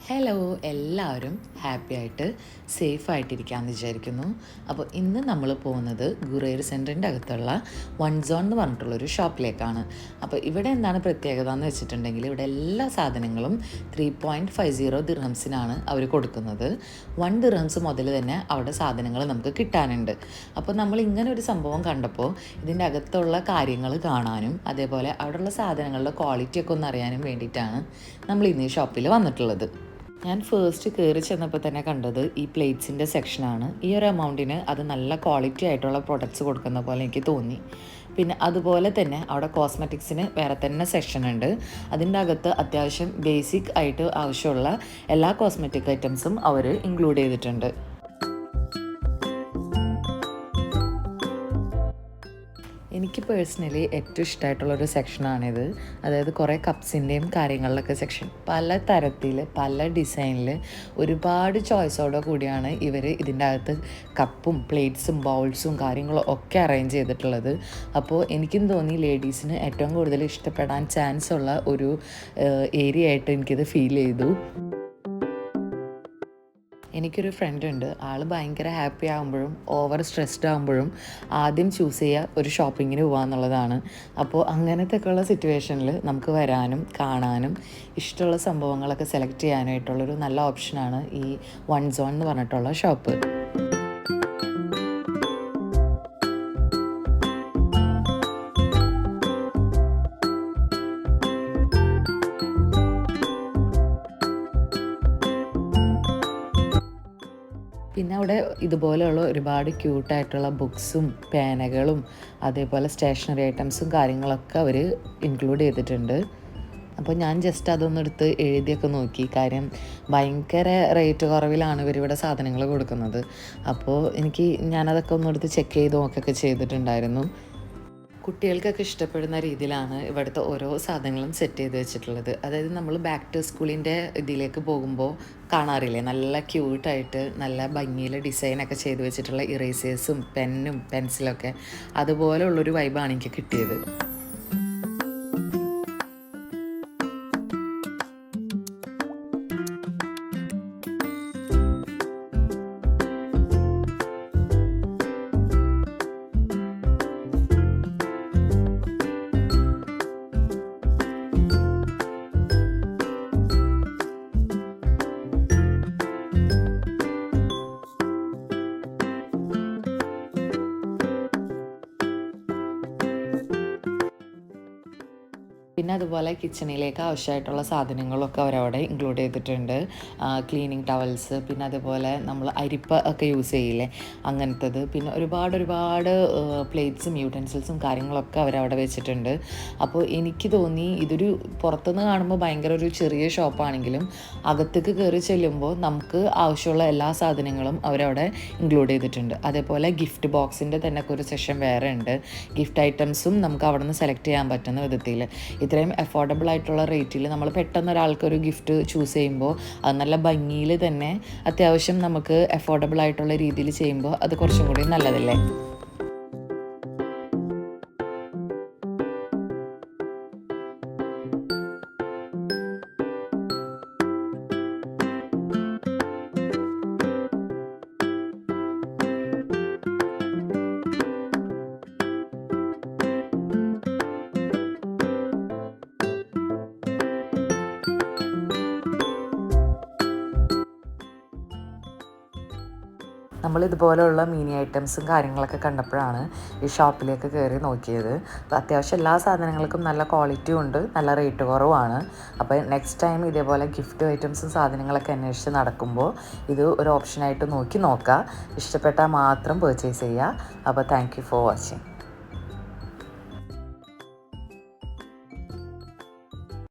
Hello, എല്ലാവരും happy ആയിട്ട് safe ആയിട്ടിരിക്കാമെന്ന് വിചാരിക്കുന്നു. അപ്പോൾ ഇന്ന് നമ്മൾ പോകുന്നത് ഗുറേർ സെൻറ്ററിൻ്റെ അകത്തുള്ള വൺ സോൺ എന്ന് പറഞ്ഞിട്ടുള്ളൊരു ഷോപ്പിലേക്കാണ്. അപ്പോൾ ഇവിടെ എന്താണ് പ്രത്യേകത എന്ന് വെച്ചിട്ടുണ്ടെങ്കിൽ ഇവിടെ എല്ലാ സാധനങ്ങളും 3.50 ദിർഹംസിനാണ് അവർ കൊടുക്കുന്നത്. 1 ദിർഹംസ് മുതൽ തന്നെ അവിടെ സാധനങ്ങൾ നമുക്ക് കിട്ടാനുണ്ട്. അപ്പോൾ നമ്മൾ ഇങ്ങനെ ഒരു സംഭവം കണ്ടപ്പോൾ ഇതിൻ്റെ അകത്തുള്ള കാര്യങ്ങൾ കാണാനും അതേപോലെ അവിടെയുള്ള സാധനങ്ങളുടെ ക്വാളിറ്റിയൊക്കെ ഒന്ന് അറിയാനും വേണ്ടിയിട്ടാണ് നമ്മൾ ഇന്ന് ഈ ഷോപ്പിൽ വന്നിട്ടുള്ളത്. ഞാൻ ഫസ്റ്റ് കയറി ചെന്നപ്പോൾ തന്നെ കണ്ടത് ഈ പ്ലേറ്റ്സിൻ്റെ സെക്ഷനാണ്. ഈ ഒരു എമൗണ്ടിന് അത് നല്ല ക്വാളിറ്റി ആയിട്ടുള്ള പ്രൊഡക്ട്സ് കൊടുക്കുന്ന പോലെ എനിക്ക് തോന്നി. പിന്നെ അതുപോലെ തന്നെ അവിടെ കോസ്മെറ്റിക്സിന് വേറെ തന്നെ സെക്ഷൻ ഉണ്ട്. അതിൻ്റെ അകത്ത് അത്യാവശ്യം ബേസിക് ആയിട്ട് ആവശ്യമുള്ള എല്ലാ കോസ്മെറ്റിക് ഐറ്റംസും അവർ ഇൻക്ലൂഡ് ചെയ്തിട്ടുണ്ട്. എനിക്ക് പേഴ്സണലി ഏറ്റവും ഇഷ്ടമായിട്ടുള്ളൊരു സെക്ഷനാണിത്. അതായത് കുറേ കപ്സിൻ്റെയും കാര്യങ്ങളിലൊക്കെ സെക്ഷൻ, പല തരത്തിൽ പല ഡിസൈനിൽ ഒരുപാട് ചോയ്സോടെ കൂടിയാണ് ഇവർ ഇതിൻ്റെ അകത്ത് കപ്പും പ്ലേറ്റ്സും ബൗൾസും കാര്യങ്ങളും ഒക്കെ അറേഞ്ച് ചെയ്തിട്ടുള്ളത്. അപ്പോൾ എനിക്കും തോന്നി ലേഡീസിന് ഏറ്റവും കൂടുതൽ ഇഷ്ടപ്പെടാൻ ചാൻസ് ഉള്ള ഒരു ഏരിയ ആയിട്ട് എനിക്കിത് ഫീൽ ചെയ്തു. എനിക്കൊരു ഫ്രണ്ട് ഉണ്ട്. ആൾ ഭയങ്കര ഹാപ്പി ആകുമ്പോഴും ഓവർ സ്ട്രെസ്ഡ് ആകുമ്പോഴും ആദ്യം ചൂസ് ചെയ്യുക ഒരു ഷോപ്പിങ്ങിന് പോകാമെന്നുള്ളതാണ്. അപ്പോൾ അങ്ങനത്തെയൊക്കെയുള്ള സിറ്റുവേഷനിൽ നമുക്ക് വരാനും കാണാനും ഇഷ്ടമുള്ള സംഭവങ്ങളൊക്കെ സെലക്ട് ചെയ്യാനായിട്ടുള്ളൊരു നല്ല ഓപ്ഷനാണ് ഈ വൺ സോൺ എന്ന് പറഞ്ഞിട്ടുള്ള ഷോപ്പ്. പിന്നെ അവിടെ ഇതുപോലെയുള്ള ഒരുപാട് ക്യൂട്ടായിട്ടുള്ള ബുക്സും പേനകളും അതേപോലെ സ്റ്റേഷനറി ഐറ്റംസും കാര്യങ്ങളൊക്കെ അവർ ഇൻക്ലൂഡ് ചെയ്തിട്ടുണ്ട്. അപ്പോൾ ഞാൻ ജസ്റ്റ് അതൊന്നും എടുത്ത് എഴുതിയൊക്കെ നോക്കി. കാര്യം ഭയങ്കര റേറ്റ് കുറവിലാണ് ഇവരിവിടെ സാധനങ്ങൾ കൊടുക്കുന്നത്. അപ്പോൾ ഞാനതൊക്കെ ഒന്നെടുത്ത് ചെക്ക് ചെയ്ത് നോക്കുകയൊക്കെ ചെയ്തിട്ടുണ്ടായിരുന്നു. കുട്ടികൾക്കൊക്കെ ഇഷ്ടപ്പെടുന്ന രീതിയിലാണ് ഇവിടുത്തെ ഓരോ സാധനങ്ങളും സെറ്റ് ചെയ്ത് വെച്ചിട്ടുള്ളത്. അതായത് നമ്മൾ ബാക്ക് ടു സ്കൂളിൻ്റെ ഇതിലേക്ക് പോകുമ്പോൾ കാണാറില്ലേ, നല്ല ക്യൂട്ടായിട്ട് നല്ല ഭംഗിയിൽ ഡിസൈനൊക്കെ ചെയ്ത് വെച്ചിട്ടുള്ള ഇറേസേഴ്സും പെന്നും പെൻസിലൊക്കെ, അതുപോലെയുള്ളൊരു വൈബാണ് എനിക്ക് കിട്ടിയത്. പിന്നെ അതുപോലെ കിച്ചണിലേക്ക് ആവശ്യമായിട്ടുള്ള സാധനങ്ങളൊക്കെ അവരവിടെ ഇൻക്ലൂഡ് ചെയ്തിട്ടുണ്ട്. ക്ലീനിങ് ടവൽസ്, പിന്നെ അതുപോലെ നമ്മൾ അരിപ്പ ഒക്കെ യൂസ് ചെയ്യില്ലേ അങ്ങനത്തത്, പിന്നെ ഒരുപാട് പ്ലേറ്റ്സും യൂട്ടൻസിൽസും കാര്യങ്ങളൊക്കെ അവരവിടെ വെച്ചിട്ടുണ്ട്. അപ്പോൾ എനിക്ക് തോന്നി ഇതൊരു പുറത്തുനിന്ന് കാണുമ്പോൾ ഭയങ്കര ഒരു ചെറിയ ഷോപ്പാണെങ്കിലും അകത്തേക്ക് കയറി ചെല്ലുമ്പോൾ നമുക്ക് ആവശ്യമുള്ള എല്ലാ സാധനങ്ങളും അവരവിടെ ഇൻക്ലൂഡ് ചെയ്തിട്ടുണ്ട്. അതേപോലെ ഗിഫ്റ്റ് ബോക്സിൻ്റെ തന്നെ ഒരു സെഷൻ വേറെ ഉണ്ട്. ഗിഫ്റ്റ് ഐറ്റംസും നമുക്ക് അവിടെ നിന്ന് സെലക്ട് ചെയ്യാൻ പറ്റുന്ന വിധത്തിൽ ഇത്രയും അഫോർഡബിൾ ആയിട്ടുള്ള റേറ്റിൽ നമ്മൾ പെട്ടെന്ന് ഒരാൾക്കൊരു ഗിഫ്റ്റ് ചൂസ് ചെയ്യുമ്പോൾ അത് നല്ല ഭംഗിയിൽ തന്നെ അത്യാവശ്യം നമുക്ക് അഫോർഡബിൾ ആയിട്ടുള്ള രീതിയിൽ ചെയ്യുമ്പോൾ അത് കുറച്ചും കൂടി നല്ലതല്ലേ. നമ്മളിതുപോലെയുള്ള മിനി ഐറ്റംസും കാര്യങ്ങളൊക്കെ കണ്ടപ്പോഴാണ് ഈ ഷോപ്പിലേക്ക് കയറി നോക്കിയത്. അപ്പോൾ അത്യാവശ്യം എല്ലാ സാധനങ്ങൾക്കും നല്ല ക്വാളിറ്റിയും ഉണ്ട്, നല്ല റേറ്റ് കുറവാണ്. അപ്പോൾ നെക്സ്റ്റ് ടൈം ഇതേപോലെ ഗിഫ്റ്റ് ഐറ്റംസും സാധനങ്ങളൊക്കെ അന്വേഷിച്ച് നടക്കുമ്പോൾ ഇത് ഒരു ഓപ്ഷനായിട്ട് നോക്കാം. ഇഷ്ടപ്പെട്ടാൽ മാത്രം പർച്ചേസ് ചെയ്യുക. അപ്പോൾ താങ്ക് യു ഫോർ വാച്ചിങ്.